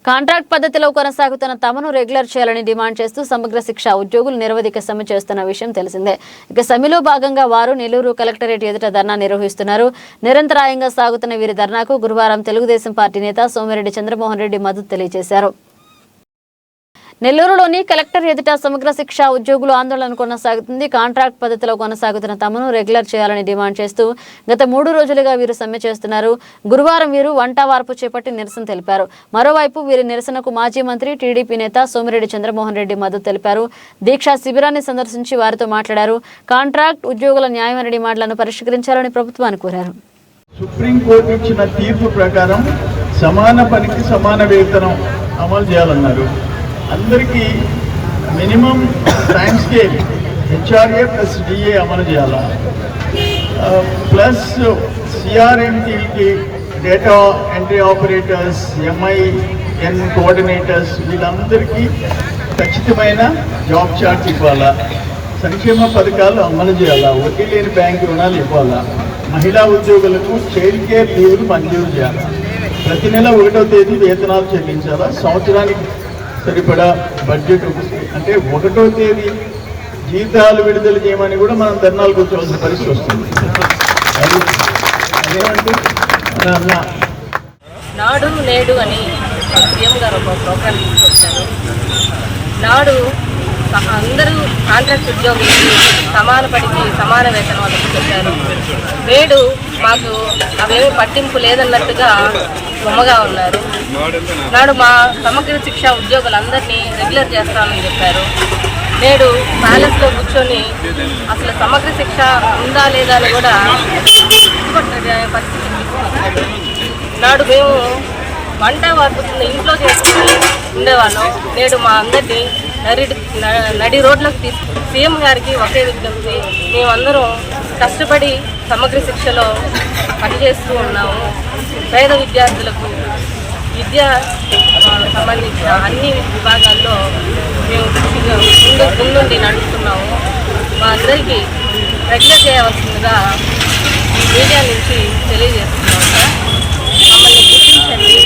Contract పద్ధతిలో కొనసాగుతున్న తమను రెగ్యులర్ చేయాలని డిమాండ్ చేస్తూ సమగ్ర శిక్ష ఉద్యోగులు నిరవధిక సమ్మె చేస్తున్న విషయం తెలిసిందే. ఇక సమ్మెలో భాగంగా వారు నెల్లూరు కలెక్టరేట్ ఎదుట ధర్నా నిర్వహిస్తున్నారు. నిరంతరాయంగా సాగుతున్న వీరి ధర్నాకు గురువారం తెలుగుదేశం పార్టీ నేత సోమిరెడ్డి చంద్రమోహన్ రెడ్డి మద్దతు తెలియజేశారు. నెల్లూరులోని కలెక్టర్ ఎదుట సమగ్ర శిక్ష ఉద్యోగులు ఆందోళన కొనసాగుతుంది. కాంట్రాక్ట్ పద్ధతిలో కొనసాగుతున్న తమను రెగ్యులర్ చేయాలని డిమాండ్ చేస్తూ గత 3 రోజులుగా వీరు సమ్మె చేస్తున్నారు. గురువారం వీరు వంట వార్పు చేపట్టి నిరసన తెలిపారు. మరోవైపు వీరి నిరసనకు మాజీ మంత్రి టీడీపీ నేత సోమిరెడ్డి చంద్రమోహన్ రెడ్డి మద్దతు తెలిపారు. దీక్షా శిబిరాన్ని సందర్శించి వారితో మాట్లాడారు. కాంట్రాక్ట్ ఉద్యోగుల న్యాయమైన డిమాండ్లను పరిష్కరించాలని ప్రభుత్వాన్ని కోరారు. సుప్రీంకోర్టు ఇచ్చిన తీర్పు ప్రకారం సమాన పనికి సమాన వేతనం అమలు చేయాలన్నారు. అందరికీ minimum time scale HRA plus DA అమలు చేయాలా, ప్లస్ సిఆర్ఎంటీకి data entry operators, MIN coordinators వీళ్ళందరికీ ఖచ్చితమైన జాబ్ చార్ట్ ఇవ్వాలా, సంక్షేమ పథకాలు అమలు చేయాలా, వడ్డీ లేని బ్యాంకు రుణాలు ఇవ్వాలా, మహిళా ఉద్యోగులకు చైల్డ్ కేర్ లీవ్లు మంజూరు చేయాలా, ప్రతి నెల 1వ తేదీ వేతనాలు చెల్లించాలా, సంవత్సరానికి సరిపడా బడ్జెట్ అంటే 1వ తేదీ జీతాలు విడుదల చేయమని కూడా మనం ధర్నాలు కూర్చోవలసిన పరిస్థితి వస్తుంది. అదేమంటే నాడు నేడు అని సీఎం గారు ఒక ప్రోగ్రాం తీసుకొచ్చారు. నాడు అందరూ కాంట్రాక్ట్ ఉద్యోగులకి సమాన పడికి సమాన వేతనం అని చెప్పారు. నేడు మాకు అవేమీ పట్టింపు లేదన్నట్టుగా బొమ్మగా ఉన్నారు. నాడు మా సమగ్ర శిక్ష ఉద్యోగులందరినీ రెగ్యులర్ చేస్తామని చెప్పారు. నేడు ప్యాలెస్లో కూర్చొని అసలు సమగ్ర శిక్ష ఉందా లేదా అని కూడా పరిస్థితి తీసుకొచ్చారు. నాడు మేము వంట వార్పుతున్న ఇంట్లో చేసుకుని ఉండేవాళ్ళం. నేడు మా అందరినీ నడి రోడ్లకు సీఎం గారికి ఒకే విజ్ఞప్తి, మేమందరం కష్టపడి సమగ్ర శిక్షలో పనిచేస్తూ ఉన్నాము. పేద విద్యార్థులకు విద్య సంబంధించిన అన్ని విభాగాల్లో మేము ముందుండి నడుస్తున్నాము. మా అందరికీ రెగ్యులర్ చేయవలసిందిగా మీడియా నుంచి తెలియజేస్తున్నాము. మమ్మల్ని గుర్తించండి.